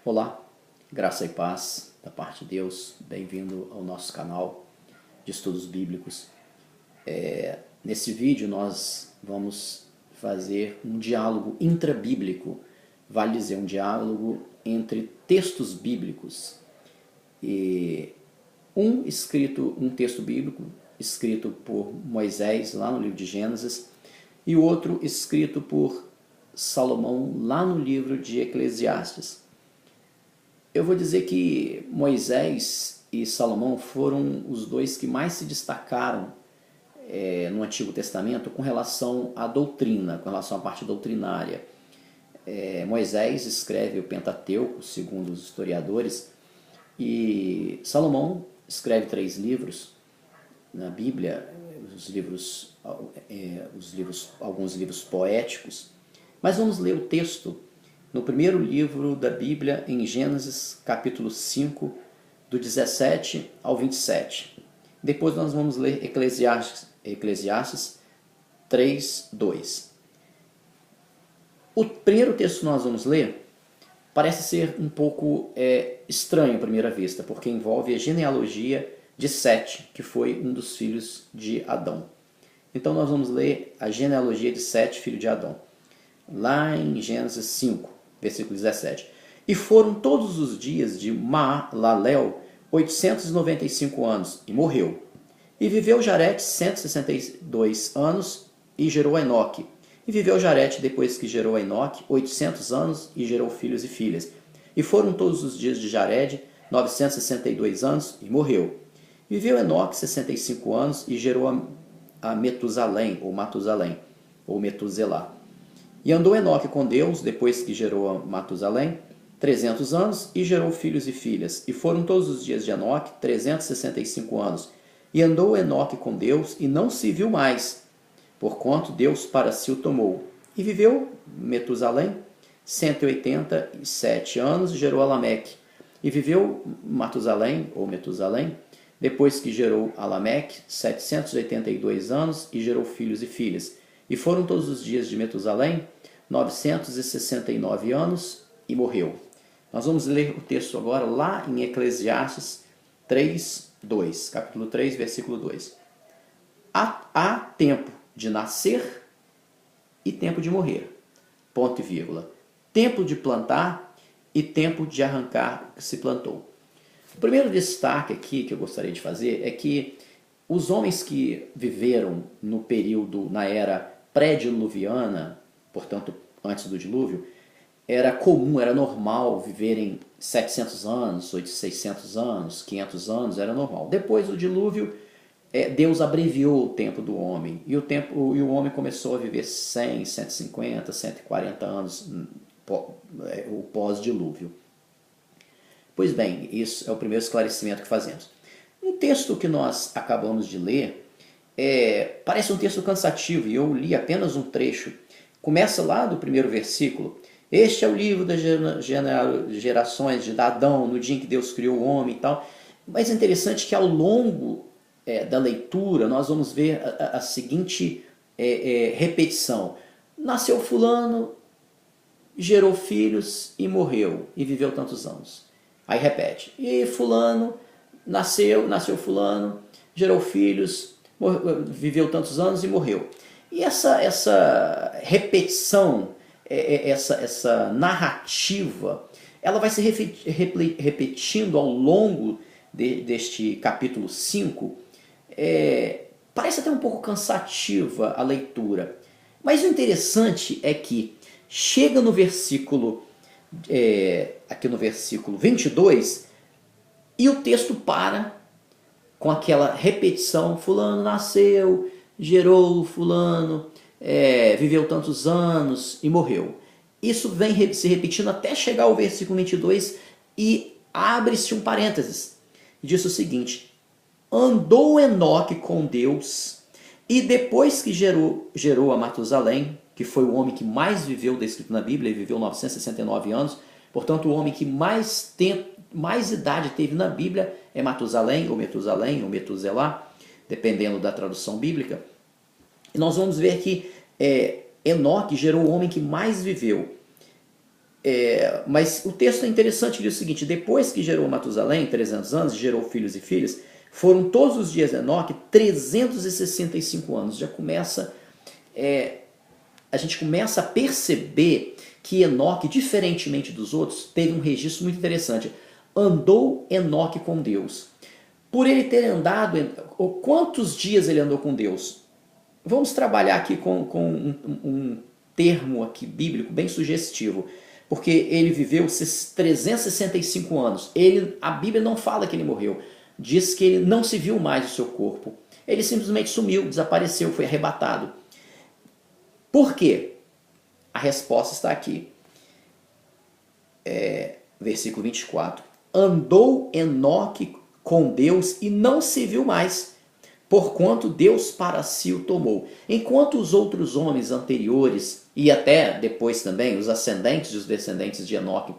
Olá, graça e paz da parte de Deus, bem-vindo ao nosso canal de estudos bíblicos. Nesse vídeo nós vamos fazer um diálogo intrabíblico, vale dizer, um diálogo entre textos bíblicos. E um texto bíblico escrito por Moisés lá no livro de Gênesis e o outro escrito por Salomão lá no livro de Eclesiastes. Eu vou dizer que Moisés e Salomão foram os dois que mais se destacaram no Antigo Testamento com relação à doutrina, com relação à parte doutrinária. Moisés escreve o Pentateuco, segundo os historiadores, e Salomão escreve 3 livros na Bíblia, alguns livros poéticos. Mas vamos ler o texto no primeiro livro da Bíblia, em Gênesis, capítulo 5, do 17 ao 27. Depois nós vamos ler Eclesiastes 3, 2. O primeiro texto que nós vamos ler parece ser um pouco estranho à primeira vista, porque envolve a genealogia de Sete, que foi um dos filhos de Adão. Então nós vamos ler a genealogia de Sete, filho de Adão, lá em Gênesis 5, versículo 17. E foram todos os dias de Maalalel 895 anos, e morreu. E viveu Jarete 162 anos, e gerou a Enoque. E viveu Jarete, depois que gerou a Enoque, 800 anos, e gerou filhos e filhas. E foram todos os dias de Jared 962 anos, e morreu. Viveu Enoque 65 anos, e gerou a Metusalém, ou Metuselá. E andou Enoque com Deus, depois que gerou a Matusalém, 300 anos, e gerou filhos e filhas. E foram todos os dias de Enoque 365 anos. E andou Enoque com Deus, e não se viu mais, porquanto Deus para si o tomou. E viveu Metusalém 187 anos, e gerou a Lameque. E viveu Matusalém, ou Metusalém, depois que gerou a Lameque, 782 anos, e gerou filhos e filhas. E foram todos os dias de Metusalém 969 anos, e morreu. Nós vamos ler o texto agora lá em Eclesiastes 3, 2, capítulo 3, versículo 2. Há tempo de nascer e tempo de morrer, ponto e vírgula. Tempo de plantar e tempo de arrancar o que se plantou. O primeiro destaque aqui que eu gostaria de fazer é que os homens que viveram no período, na era pré-diluviana, portanto antes do dilúvio, era comum, era normal viverem 700 anos, 600 anos, 500 anos, era normal. Depois do dilúvio, Deus abreviou o tempo do homem, e o homem começou a viver 100, 150, 140 anos, o pós-dilúvio. Pois bem, isso é o primeiro esclarecimento que fazemos. Um texto que nós acabamos de ler parece um texto cansativo, e eu li apenas um trecho. Começa lá do primeiro versículo. Este é o livro das gerações de Adão, no dia em que Deus criou o homem e tal. Mas é interessante que ao longo da leitura nós vamos ver a seguinte repetição. Nasceu fulano, gerou filhos e morreu, e viveu tantos anos. Aí repete. E fulano nasceu fulano, gerou filhos, viveu tantos anos e morreu. E essa repetição, essa narrativa, ela vai se repetindo ao longo deste capítulo 5. Parece até um pouco cansativa a leitura. Mas o interessante é que chega no versículo, aqui no versículo 22, e o texto para com aquela repetição. Fulano nasceu, gerou fulano, viveu tantos anos e morreu. Isso vem se repetindo até chegar ao versículo 22 e abre-se um parênteses. Diz o seguinte: andou Enoque com Deus, e depois que gerou a Matusalém, que foi o homem que mais viveu descrito na Bíblia, ele viveu 969 anos, portanto o homem que mais idade teve na Bíblia é Matusalém, ou Metuselá, dependendo da tradução bíblica. E nós vamos ver que Enoque gerou o homem que mais viveu. Mas o texto é interessante, ele diz o seguinte: depois que gerou Matusalém, 300 anos, gerou filhos e filhas, foram todos os dias de Enoque 365 anos. Já começa, a gente começa a perceber que Enoque, diferentemente dos outros, teve um registro muito interessante. Andou Enoque com Deus. Por ele ter andado, quantos dias ele andou com Deus? Vamos trabalhar aqui com um termo aqui bíblico bem sugestivo, porque ele viveu 365 anos. A Bíblia não fala que ele morreu, diz que ele não se viu mais o seu corpo. Ele simplesmente sumiu, desapareceu, foi arrebatado. Por quê? A resposta está aqui. Versículo 24. Andou Enoque com Deus e não se viu mais, porquanto Deus para si o tomou. Enquanto os outros homens anteriores, e até depois também, os ascendentes e os descendentes de Enoque,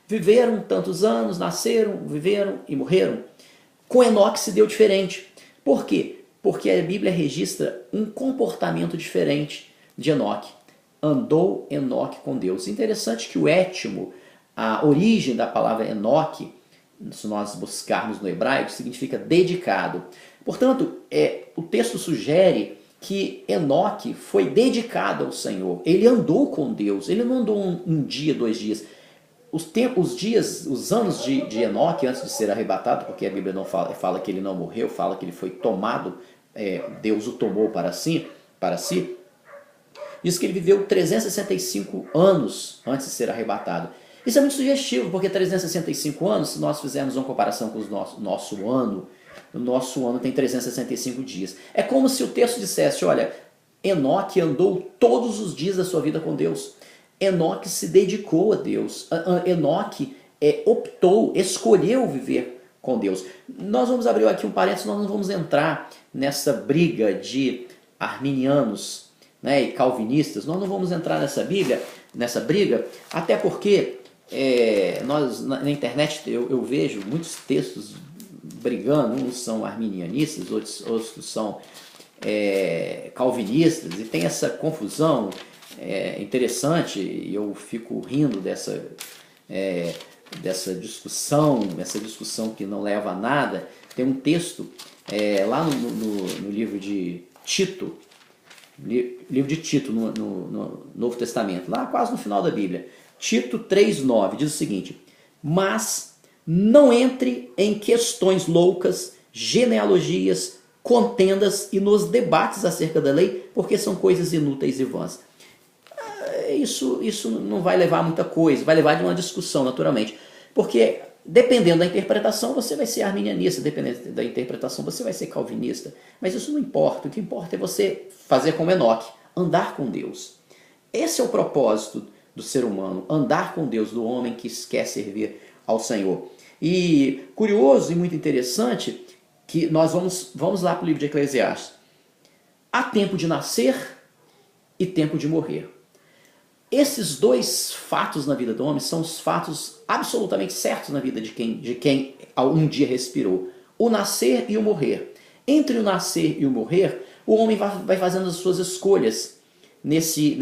viveram tantos anos, nasceram, viveram e morreram, com Enoque se deu diferente. Por quê? Porque a Bíblia registra um comportamento diferente de Enoque. Andou Enoque com Deus. Interessante que o étimo, a origem da palavra Enoque, se nós buscarmos no hebraico, significa dedicado. Portanto, o texto sugere que Enoque foi dedicado ao Senhor. Ele andou com Deus. Ele não andou um dia, 2 dias. Os anos de Enoque antes de ser arrebatado, porque a Bíblia não fala que ele não morreu, fala que ele foi tomado, Deus o tomou para si. Diz que ele viveu 365 anos antes de ser arrebatado. Isso é muito sugestivo, porque 365 anos, se nós fizermos uma comparação com o nosso ano, o nosso ano tem 365 dias. É como se o texto dissesse, olha, Enoque andou todos os dias da sua vida com Deus. Enoque se dedicou a Deus. Enoque escolheu viver com Deus. Nós vamos abrir aqui um parênteses, nós não vamos entrar nessa briga de arminianos, né, e calvinistas. Nós não vamos entrar nessa briga, até porque nós na internet eu vejo muitos textos brigando, uns são arminianistas, outros são calvinistas, e tem essa confusão interessante, e eu fico rindo dessa discussão que não leva a nada. Tem um texto lá no livro de Tito, no Novo Testamento, lá quase no final da Bíblia, Tito 3,9, diz o seguinte: mas não entre em questões loucas, genealogias, contendas e nos debates acerca da lei, porque são coisas inúteis e vãs. Isso não vai levar a muita coisa, vai levar de uma discussão, naturalmente, porque dependendo da interpretação você vai ser arminianista, dependendo da interpretação você vai ser calvinista, mas isso não importa. O que importa é você fazer como Enoque, andar com Deus. Esse é o propósito do ser humano, andar com Deus, do homem que quer servir ao Senhor. E curioso e muito interessante que nós vamos lá para o livro de Eclesiastes. Há tempo de nascer e tempo de morrer. Esses dois fatos na vida do homem são os fatos absolutamente certos na vida de quem um dia respirou. O nascer e o morrer. Entre o nascer e o morrer, o homem vai fazendo as suas escolhas.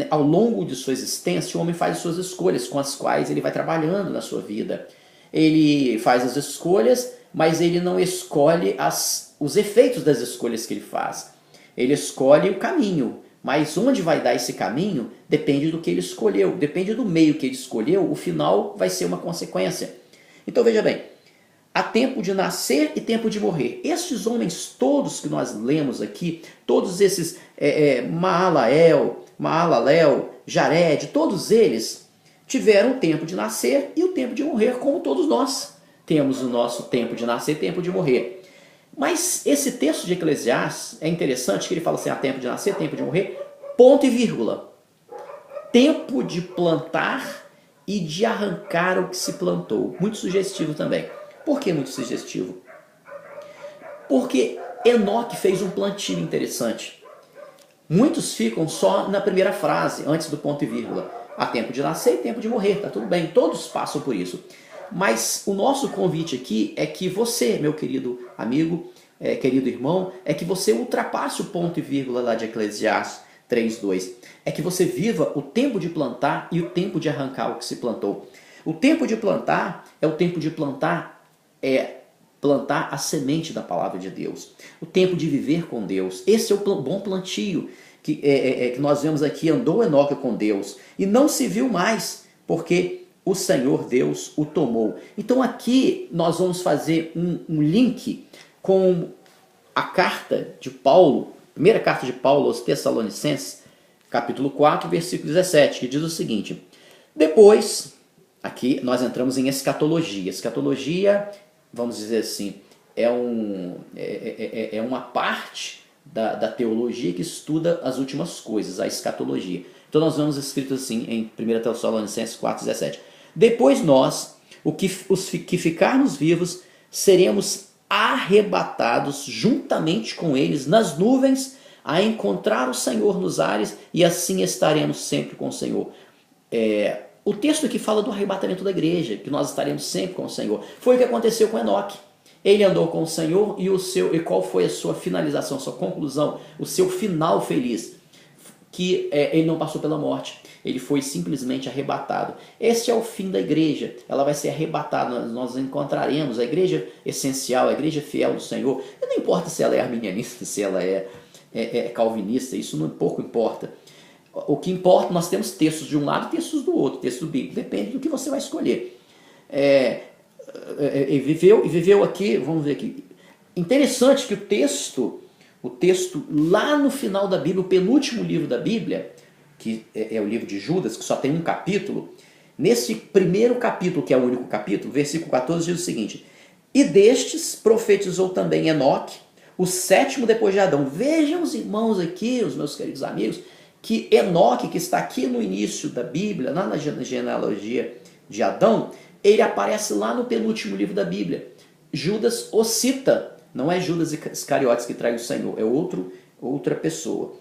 Ao longo de sua existência, o homem faz as suas escolhas com as quais ele vai trabalhando na sua vida. Ele faz as escolhas, mas ele não escolhe os efeitos das escolhas que ele faz. Ele escolhe o caminho, mas onde vai dar esse caminho depende do que ele escolheu, depende do meio que ele escolheu, o final vai ser uma consequência. Então veja bem, há tempo de nascer e tempo de morrer. Estes homens todos que nós lemos aqui, todos esses Maalalel, Jared, todos eles tiveram o tempo de nascer e o tempo de morrer, como todos nós temos o nosso tempo de nascer e tempo de morrer. Mas esse texto de Eclesiastes é interessante, que ele fala assim, há tempo de nascer, tempo de morrer, ponto e vírgula. Tempo de plantar e de arrancar o que se plantou. Muito sugestivo também. Por que muito sugestivo? Porque Enoque fez um plantio interessante. Muitos ficam só na primeira frase, antes do ponto e vírgula. Há tempo de nascer e tempo de morrer, tá tudo bem, todos passam por isso. Mas o nosso convite aqui é que você, meu querido amigo, querido irmão, é que você ultrapasse o ponto e vírgula lá de Eclesiastes 3:2. É que você viva o tempo de plantar e o tempo de arrancar o que se plantou. O tempo de plantar é o tempo de plantar a semente da palavra de Deus. O tempo de viver com Deus. Esse é o bom plantio que nós vemos aqui. Andou Enoque com Deus e não se viu mais, porque o Senhor Deus o tomou. Então aqui nós vamos fazer um link com a carta de Paulo, primeira carta de Paulo aos Tessalonicenses, capítulo 4, versículo 17, que diz o seguinte: depois, aqui nós entramos em escatologia. Escatologia, vamos dizer assim, é uma parte da teologia que estuda as últimas coisas, a escatologia. Então nós vemos escrito assim em 1 Tessalonicenses 4, 17. Depois nós, os que ficarmos vivos, seremos arrebatados juntamente com eles nas nuvens a encontrar o Senhor nos ares, e assim estaremos sempre com o Senhor. O texto aqui fala do arrebatamento da igreja, que nós estaremos sempre com o Senhor. Foi o que aconteceu com Enoque. Ele andou com o Senhor e qual foi a sua finalização, a sua conclusão, o seu final feliz? Que ele não passou pela morte, ele foi simplesmente arrebatado. Este é o fim da igreja, ela vai ser arrebatada, nós encontraremos a igreja essencial, a igreja fiel do Senhor. E não importa se ela é arminianista, se ela é calvinista, isso não pouco importa. O que importa, nós temos textos de um lado e textos do outro, texto bíblico, depende do que você vai escolher. E viveu aqui, vamos ver aqui. Interessante que o texto lá no final da Bíblia, o penúltimo livro da Bíblia, que é o livro de Judas, que só tem um capítulo, nesse primeiro capítulo, que é o único capítulo, versículo 14 diz o seguinte: e destes profetizou também Enoque, o sétimo depois de Adão. Vejam os irmãos aqui, os meus queridos amigos, que Enoque, que está aqui no início da Bíblia, lá na genealogia de Adão, ele aparece lá no penúltimo livro da Bíblia. Judas o cita, não é Judas Iscariotes que trai o Senhor, é outra pessoa.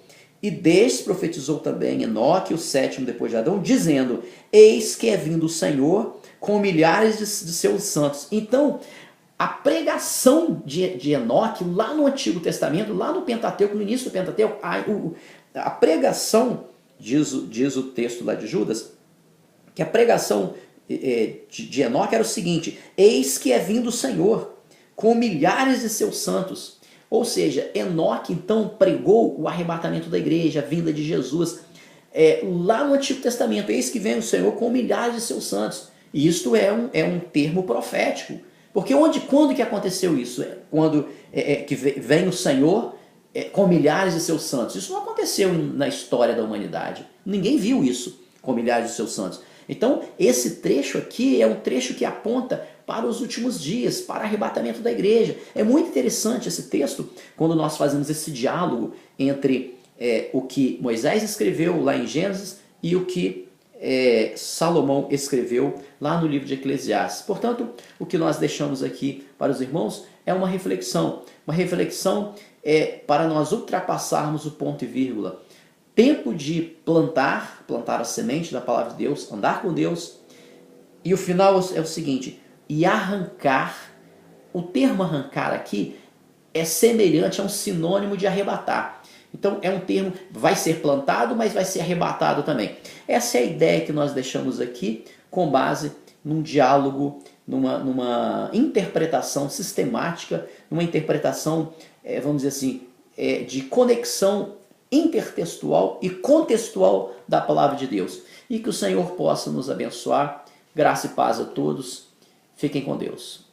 E destes profetizou também Enoque, o sétimo depois de Adão, dizendo: eis que é vindo o Senhor com milhares de seus santos. Então, a pregação de Enoque, lá no Antigo Testamento, lá no Pentateuco, no início do Pentateuco, a pregação, diz o texto lá de Judas, que a pregação de Enoque era o seguinte: eis que é vindo o Senhor com milhares de seus santos. Ou seja, Enoque então pregou o arrebatamento da igreja, a vinda de Jesus, lá no Antigo Testamento. Eis que vem o Senhor com milhares de seus santos. E isto é um termo profético. Porque quando que aconteceu isso? Quando que vem o Senhor com milhares de seus santos. Isso não aconteceu na história da humanidade. Ninguém viu isso com milhares de seus santos. Então, esse trecho aqui é um trecho que aponta para os últimos dias, para o arrebatamento da igreja. É muito interessante esse texto, quando nós fazemos esse diálogo entre o que Moisés escreveu lá em Gênesis e o que Salomão escreveu lá no livro de Eclesiastes. Portanto, o que nós deixamos aqui para os irmãos é uma reflexão para nós ultrapassarmos o ponto e vírgula. Tempo de plantar a semente da palavra de Deus, andar com Deus, e o final é o seguinte: e arrancar. O termo arrancar aqui é semelhante a um sinônimo de arrebatar. Então é um termo, vai ser plantado, mas vai ser arrebatado também. Essa é a ideia que nós deixamos aqui, com base num diálogo, numa interpretação sistemática, numa interpretação, vamos dizer assim, de conexão intertextual e contextual da palavra de Deus. E que o Senhor possa nos abençoar. Graça e paz a todos. Fiquem com Deus.